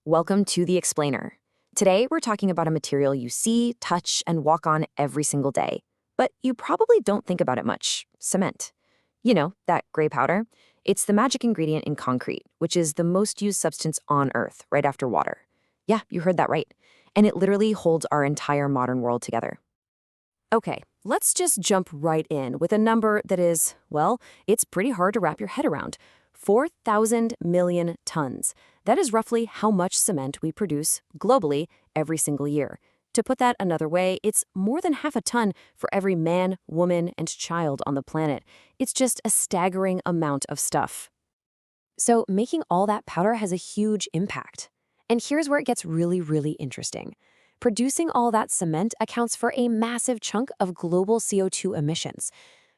Welcome to The Explainer. Today, we're talking about a material you see, touch, and walk on every single day. But you probably don't think about it much: cement. You know, that gray powder? It's the magic ingredient in concrete, which is the most used substance on Earth, right after water. Yeah, you heard that right. And it literally holds our entire modern world together. Okay, let's just jump right in with a number that is, well, it's pretty hard to wrap your head around. 4,000 million tons. That is roughly how much cement we produce globally every single year. To put that another way, it's more than half a ton for every man, woman, and child on the planet. It's just a staggering amount of stuff. So making all that powder has a huge impact. And here's where it gets really, really interesting. Producing all that cement accounts for a massive chunk of global CO2 emissions.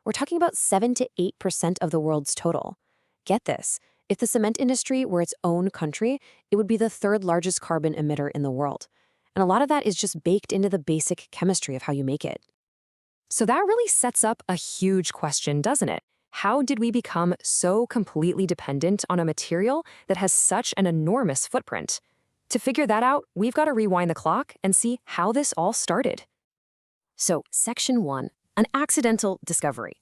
We're talking about 7 to 8% of the world's total. Get this, if the cement industry were its own country, it would be the third largest carbon emitter in the world. And a lot of that is just baked into the basic chemistry of how you make it. So that really sets up a huge question, doesn't it? How did we become so completely dependent on a material that has such an enormous footprint? To figure that out, we've got to rewind the clock and see how this all started. So, Section 1, an accidental discovery.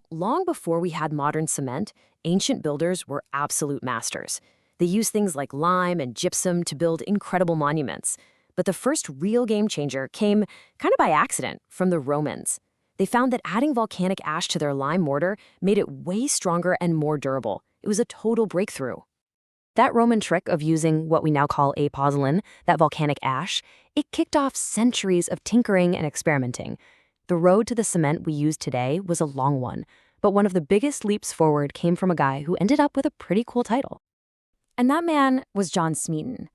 Long before we had modern cement, ancient builders were absolute masters. They used things like lime and gypsum to build incredible monuments. But the first real game changer came kind of by accident from the Romans. They found that adding volcanic ash to their lime mortar made it way stronger and more durable. It was a total breakthrough. That Roman trick of using what we now call apozzoline, that volcanic ash, it kicked off centuries of tinkering and experimenting. The road to the cement we use today was a long one, but one of the biggest leaps forward came from a guy who ended up with a pretty cool title. And that man was John Smeaton.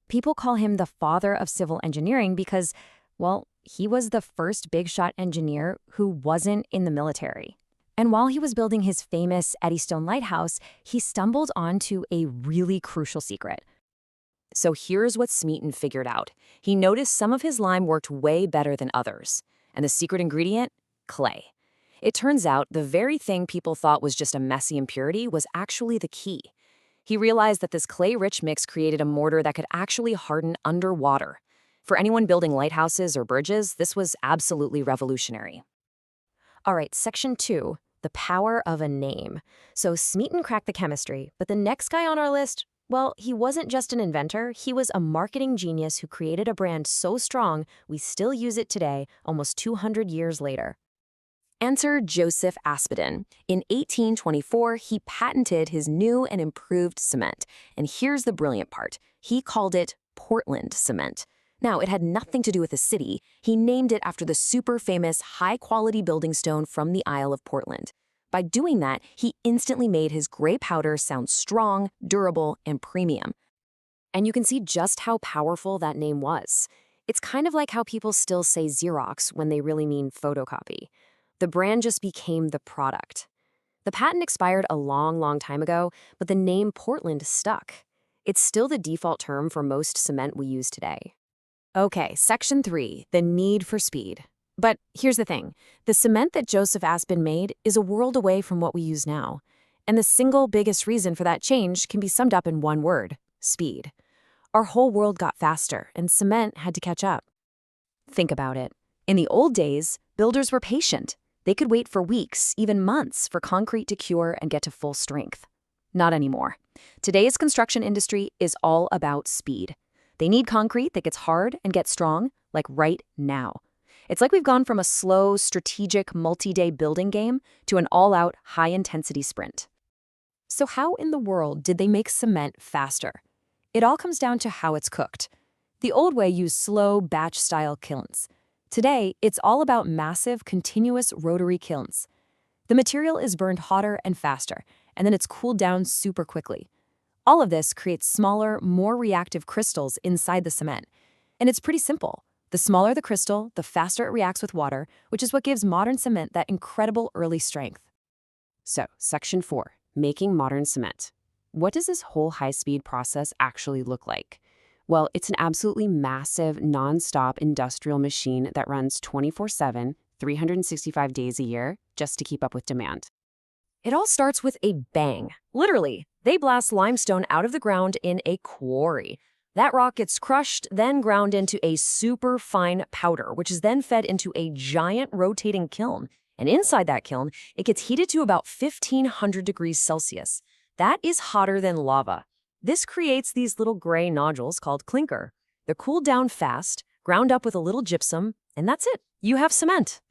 People call him the father of civil engineering because, well, he was the first big-shot engineer who wasn't in the military. And while he was building his famous Eddystone Lighthouse, he stumbled onto a really crucial secret. So here's what Smeaton figured out. He noticed some of his lime worked way better than others. And the secret ingredient? Clay. It turns out the very thing people thought was just a messy impurity was actually the key. He realized that this clay-rich mix created a mortar that could actually harden underwater. For anyone building lighthouses or bridges, this was absolutely revolutionary. All right, Section 2, the power of a name. So Smeaton cracked the chemistry, but the next guy on our list, well, he wasn't just an inventor, he was a marketing genius who created a brand so strong we still use it today, almost 200 years later. Enter Joseph Aspdin. In 1824, he patented his new and improved cement. And here's the brilliant part. He called it Portland cement. Now, it had nothing to do with the city. He named it after the super famous high-quality building stone from the Isle of Portland. By doing that, he instantly made his gray powder sound strong, durable, and premium. And you can see just how powerful that name was. It's kind of like how people still say Xerox when they really mean photocopy. The brand just became the product. The patent expired a long, long time ago, but the name Portland stuck. It's still the default term for most cement we use today. Okay, Section 3, the need for speed. But here's the thing. The cement that Joseph Aspdin made is a world away from what we use now. And the single biggest reason for that change can be summed up in one word: speed. Our whole world got faster, and cement had to catch up. Think about it. In the old days, builders were patient. They could wait for weeks, even months, for concrete to cure and get to full strength. Not anymore. Today's construction industry is all about speed. They need concrete that gets hard and gets strong, like right now. It's like we've gone from a slow, strategic, multi-day building game to an all-out, high-intensity sprint. So how in the world did they make cement faster? It all comes down to how it's cooked. The old way used slow, batch-style kilns. Today, it's all about massive, continuous rotary kilns. The material is burned hotter and faster, and then it's cooled down super quickly. All of this creates smaller, more reactive crystals inside the cement. And it's pretty simple. The smaller the crystal, the faster it reacts with water, which is what gives modern cement that incredible early strength. So, Section 4, making modern cement. What does this whole high-speed process actually look like? Well, it's an absolutely massive, non-stop industrial machine that runs 24/7, 365 days a year, just to keep up with demand. It all starts with a bang. Literally, they blast limestone out of the ground in a quarry. That rock gets crushed, then ground into a super fine powder, which is then fed into a giant rotating kiln. And inside that kiln, it gets heated to about 1500 degrees Celsius. That is hotter than lava. This creates these little gray nodules called clinker. They're cooled down fast, ground up with a little gypsum, and that's it. You have cement.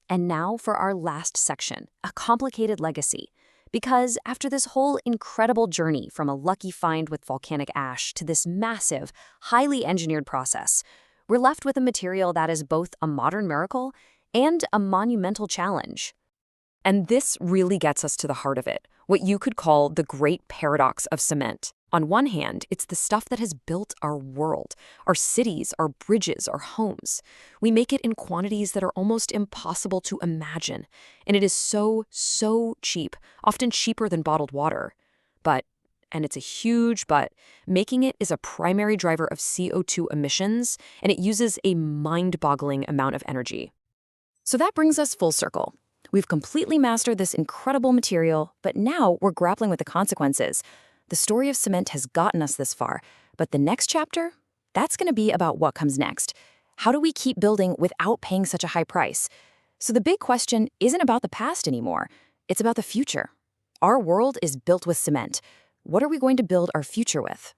And now for our last section, a complicated legacy. Because after this whole incredible journey from a lucky find with volcanic ash to this massive, highly engineered process, we're left with a material that is both a modern miracle and a monumental challenge. And this really gets us to the heart of it, what you could call the great paradox of cement. On one hand, it's the stuff that has built our world, our cities, our bridges, our homes. We make it in quantities that are almost impossible to imagine. And it is so, so cheap, often cheaper than bottled water. But, and it's a huge but, making it is a primary driver of CO2 emissions, and it uses a mind-boggling amount of energy. So that brings us full circle. We've completely mastered this incredible material, but now we're grappling with the consequences. The story of cement has gotten us this far, but the next chapter, that's going to be about what comes next. How do we keep building without paying such a high price? So the big question isn't about the past anymore. It's about the future. Our world is built with cement. What are we going to build our future with?